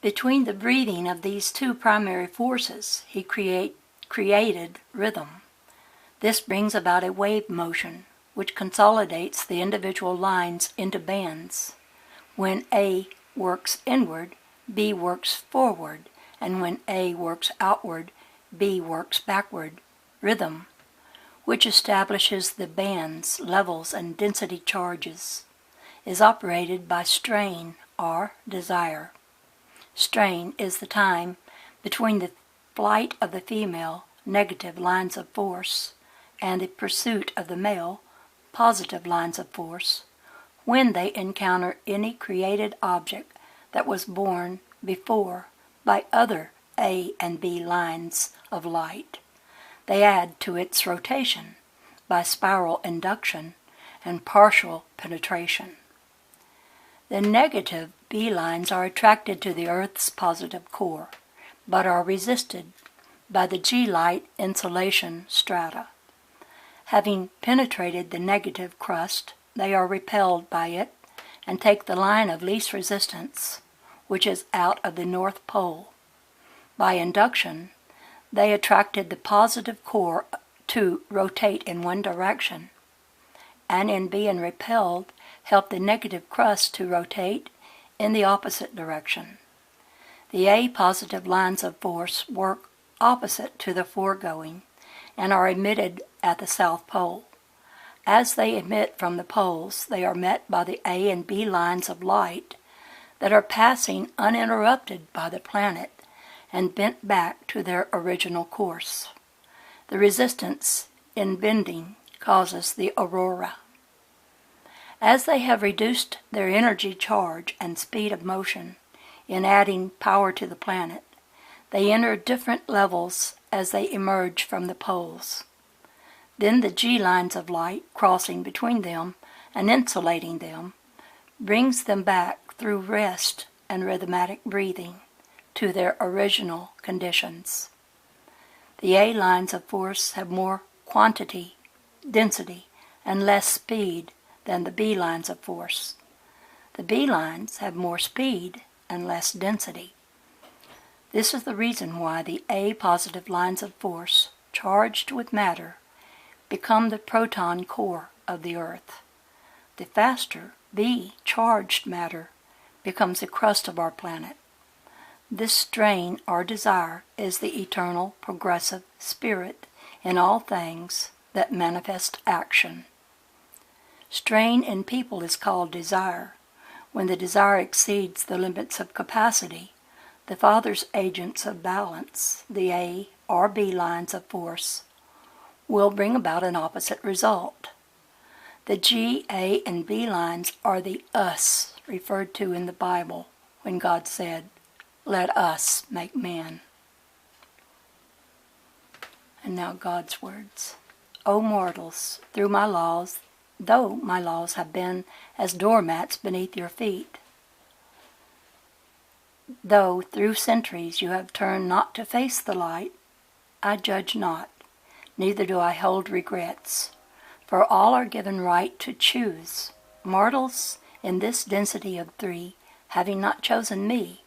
Between the breathing of these two primary forces, he created rhythm. This brings about a wave motion, which consolidates the individual lines into bands. When A works inward, B works forward, and when A works outward, B works backward. Rhythm, which establishes the bands, levels, and density charges, is operated by strain or desire. Strain is the time between the flight of the female, negative lines of force, and the pursuit of the male, positive lines of force, when they encounter any created object that was born before by other A and B lines of light. They add to its rotation by spiral induction and partial penetration. The negative B lines are attracted to the Earth's positive core, but are resisted by the G-light insulation strata. Having penetrated the negative crust, they are repelled by it and take the line of least resistance, which is out of the North Pole. By induction, they attracted the positive core to rotate in one direction, and in being repelled, help the negative crust to rotate in the opposite direction. The A positive lines of force work opposite to the foregoing and are emitted at the South Pole. As they emit from the poles, they are met by the A and B lines of light that are passing uninterrupted by the planet and bent back to their original course. The resistance in bending causes the aurora. As they have reduced their energy charge and speed of motion in adding power to the planet, they enter different levels as they emerge from the poles. Then the G lines of light crossing between them and insulating them brings them back through rest and rhythmatic breathing to their original conditions. The A lines of force have more quantity, density, and less speed than the B lines of force. The B lines have more speed and less density. This is the reason why the A positive lines of force, charged with matter, become the proton core of the Earth. The faster B charged matter becomes the crust of our planet. This strain or desire is the eternal progressive spirit in all things that manifest action. Strain in people is called desire. When the desire exceeds the limits of capacity, the Father's agents of balance, the A or B lines of force, will bring about an opposite result. The G, A, and B lines are the us referred to in the Bible when God said, "Let us make man." And now God's words. O mortals, though my laws have been as doormats beneath your feet, though through centuries you have turned not to face the light, I judge not, neither do I hold regrets, for all are given right to choose. Mortals in this density of three, having not chosen me,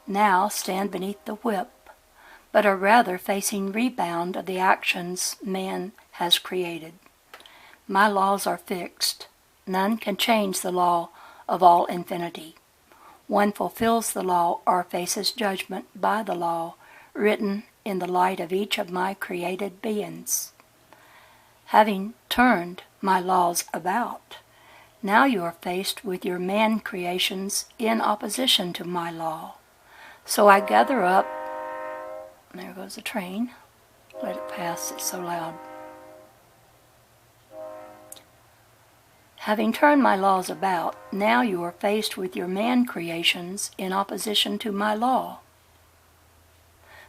now stand beneath the whip, but are rather facing rebound of the actions man has created. My laws are fixed. None can change the law of all infinity. One fulfills the law or faces judgment by the law written in the light of each of my created beings. Having turned my laws about, now you are faced with your man creations in opposition to my law. So I gather up, there goes the train, let it pass, it's so loud. Having turned my laws about, now you are faced with your man creations in opposition to my law.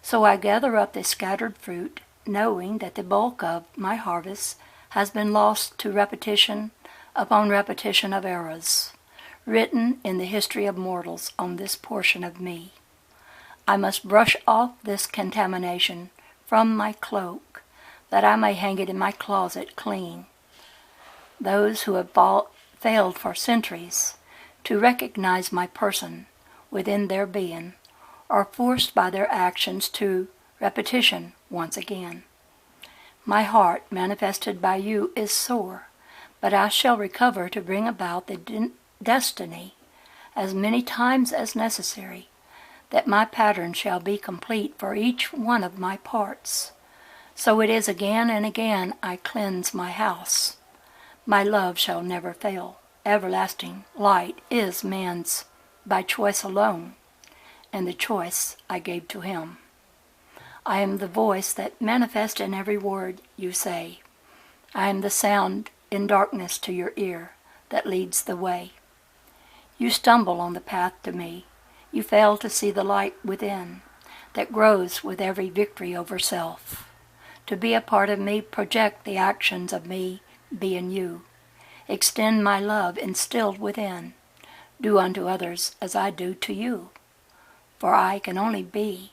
So I gather up the scattered fruit, knowing that the bulk of my harvest has been lost to repetition upon repetition of eras, written in the history of mortals on this portion of me. I must brush off this contamination from my cloak, that I may hang it in my closet clean. Those who have failed for centuries to recognize my person within their being are forced by their actions to repetition once again. My heart, manifested by you, is sore, but I shall recover to bring about the destiny as many times as necessary, that my pattern shall be complete for each one of my parts. So it is again and again I cleanse my house. My love shall never fail. Everlasting light is man's by choice alone, and the choice I gave to him. I am the voice that manifests in every word you say. I am the sound in darkness to your ear that leads the way. You stumble on the path to me. You fail to see the light within that grows with every victory over self. To be a part of me, project the actions of me being you. Extend my love instilled within. Do unto others as I do to you, for I can only be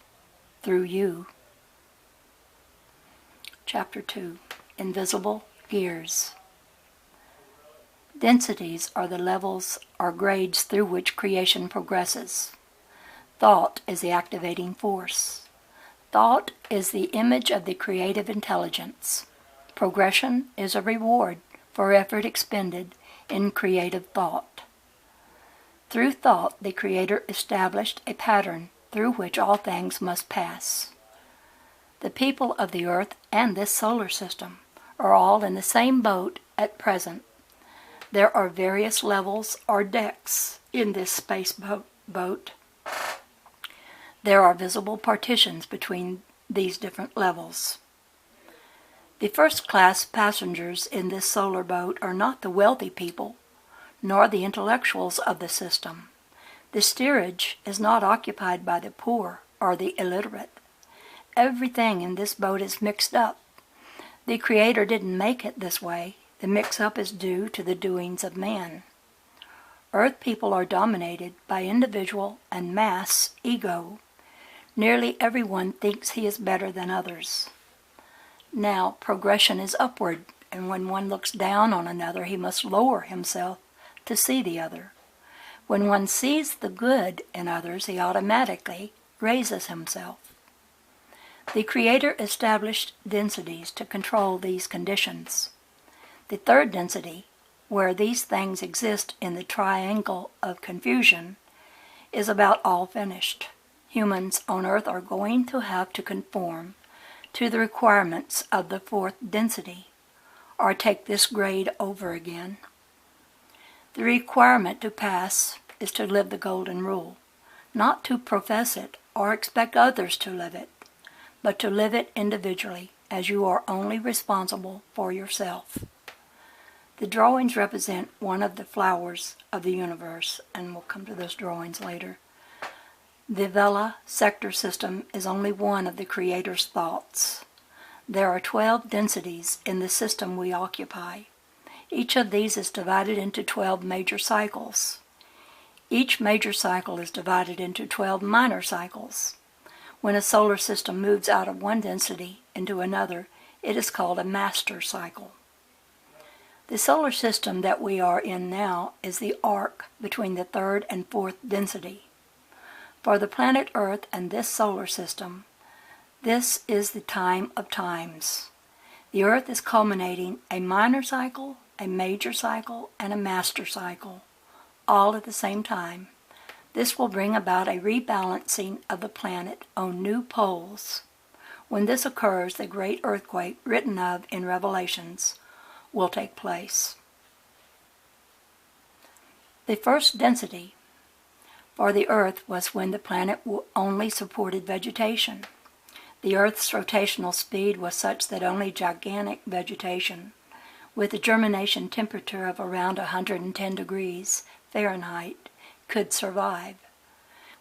through you. Chapter 2. Invisible Gears. Densities are the levels or grades through which creation progresses. Thought is the activating force. Thought is the image of the creative intelligence. Progression is a reward for effort expended in creative thought. Through thought, the Creator established a pattern through which all things must pass. The people of the earth and this solar system are all in the same boat at present. There are various levels or decks in this space boat. There are visible partitions between these different levels. The first-class passengers in this solar boat are not the wealthy people, nor the intellectuals of the system. The steerage is not occupied by the poor or the illiterate. Everything in this boat is mixed up. The Creator didn't make it this way. The mix-up is due to the doings of man. Earth people are dominated by individual and mass ego. Nearly everyone thinks he is better than others. Now, progression is upward, and when one looks down on another, he must lower himself to see the other. When one sees the good in others, he automatically raises himself. The Creator established densities to control these conditions. The third density, where these things exist in the triangle of confusion, is about all finished. Humans on Earth are going to have to conform to the requirements of the fourth density, or take this grade over again. The requirement to pass is to live the Golden Rule, not to profess it or expect others to live it, but to live it individually, as you are only responsible for yourself. The drawings represent one of the flowers of the universe, and we'll come to those drawings later. The Vela sector system is only one of the Creator's thoughts. There are 12 densities in the system we occupy. Each of these is divided into 12 major cycles. Each major cycle is divided into 12 minor cycles. When a solar system moves out of one density into another, it is called a master cycle. The solar system that we are in now is the arc between the third and fourth density. For the planet Earth and this solar system, this is the time of times. The Earth is culminating a minor cycle, a major cycle, and a master cycle, all at the same time. This will bring about a rebalancing of the planet on new poles. When this occurs, the great earthquake written of in Revelations will take place. The first density for the Earth was when the planet only supported vegetation. The Earth's rotational speed was such that only gigantic vegetation, with a germination temperature of around 110 degrees Fahrenheit, could survive.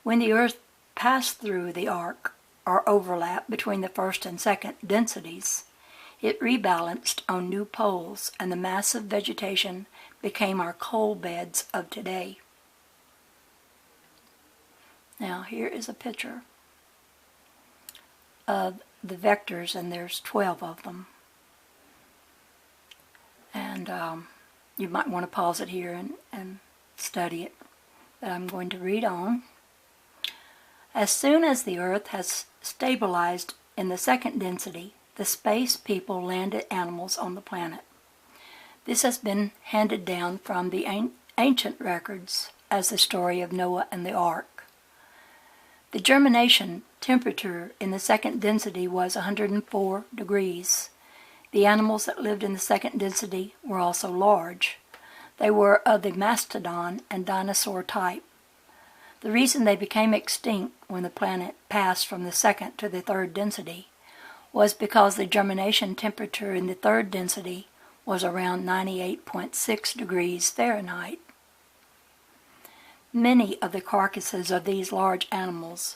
When the Earth passed through the arc, or overlap between the first and second densities, it rebalanced on new poles, and the massive vegetation became our coal beds of today. Now here is a picture of the vectors, and there's 12 of them. And you might want to pause it here and study it. But I'm going to read on. As soon as the Earth has stabilized in the second density, the space people landed animals on the planet. This has been handed down from the ancient records as the story of Noah and the Ark. The germination temperature in the second density was 104 degrees. The animals that lived in the second density were also large. They were of the mastodon and dinosaur type. The reason they became extinct when the planet passed from the second to the third density was because the germination temperature in the third density was around 98.6 degrees Fahrenheit. Many of the carcasses of these large animals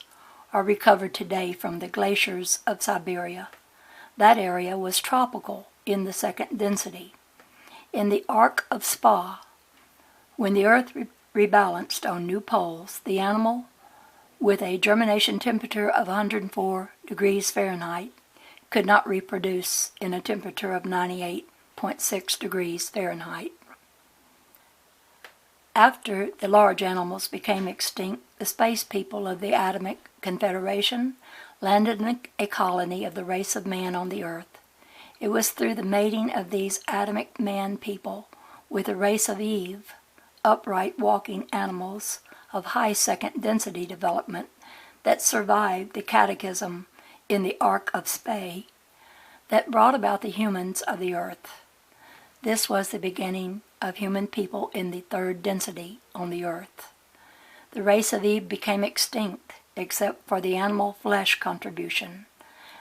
are recovered today from the glaciers of Siberia. That area was tropical in the second density. In the Ark of Spa, when the Earth rebalanced on new poles, the animal with a germination temperature of 104 degrees Fahrenheit could not reproduce in a temperature of 98.6 degrees Fahrenheit. After the large animals became extinct, the space people of the Atomic Confederation landed in a colony of the race of man on the Earth. It was through the mating of these Atomic man people with the race of Eve, upright walking animals of high second density development that survived the cataclysm in the Ark of Spa that brought about the humans of the Earth. This was the beginning of human people in the third density on the Earth. The race of Eve became extinct except for the animal flesh contribution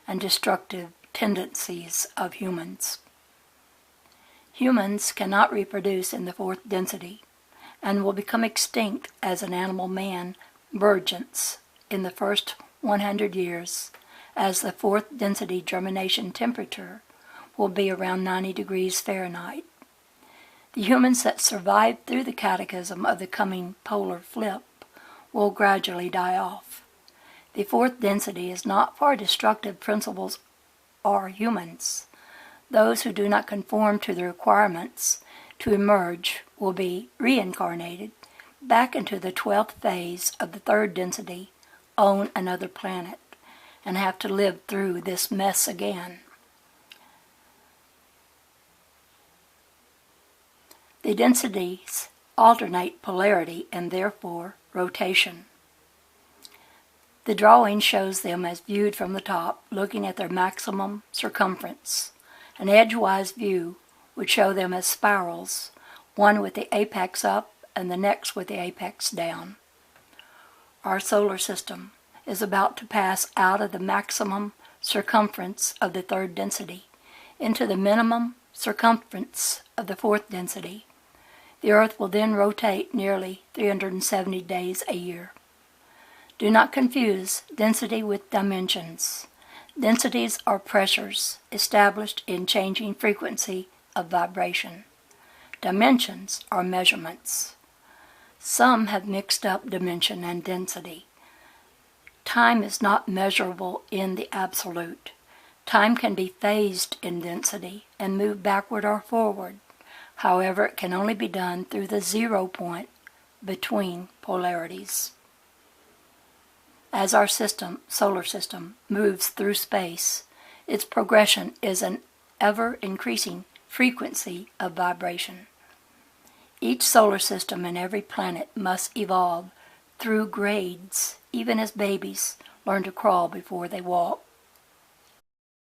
and destructive tendencies of humans. Humans cannot reproduce in the fourth density and will become extinct as an animal-man burgeons in the first 100 years, as the fourth density germination temperature will be around 90 degrees Fahrenheit. The humans that survive through the cataclysm of the coming polar flip will gradually die off. The fourth density is not for destructive principles or humans. Those who do not conform to the requirements to emerge will be reincarnated back into the 12th phase of the third density on another planet and have to live through this mess again. The densities alternate polarity and therefore rotation. The drawing shows them as viewed from the top, looking at their maximum circumference. An edgewise view would show them as spirals, one with the apex up and the next with the apex down. Our solar system is about to pass out of the maximum circumference of the third density into the minimum circumference of the fourth density. The Earth will then rotate nearly 370 days a year. Do not confuse density with dimensions. Densities are pressures established in changing frequency of vibration. Dimensions are measurements. Some have mixed up dimension and density. Time is not measurable in the absolute. Time can be phased in density and move backward or forward. However, it can only be done through the 0 point between polarities. As our solar system, moves through space, its progression is an ever-increasing frequency of vibration. Each solar system and every planet must evolve through grades, even as babies learn to crawl before they walk.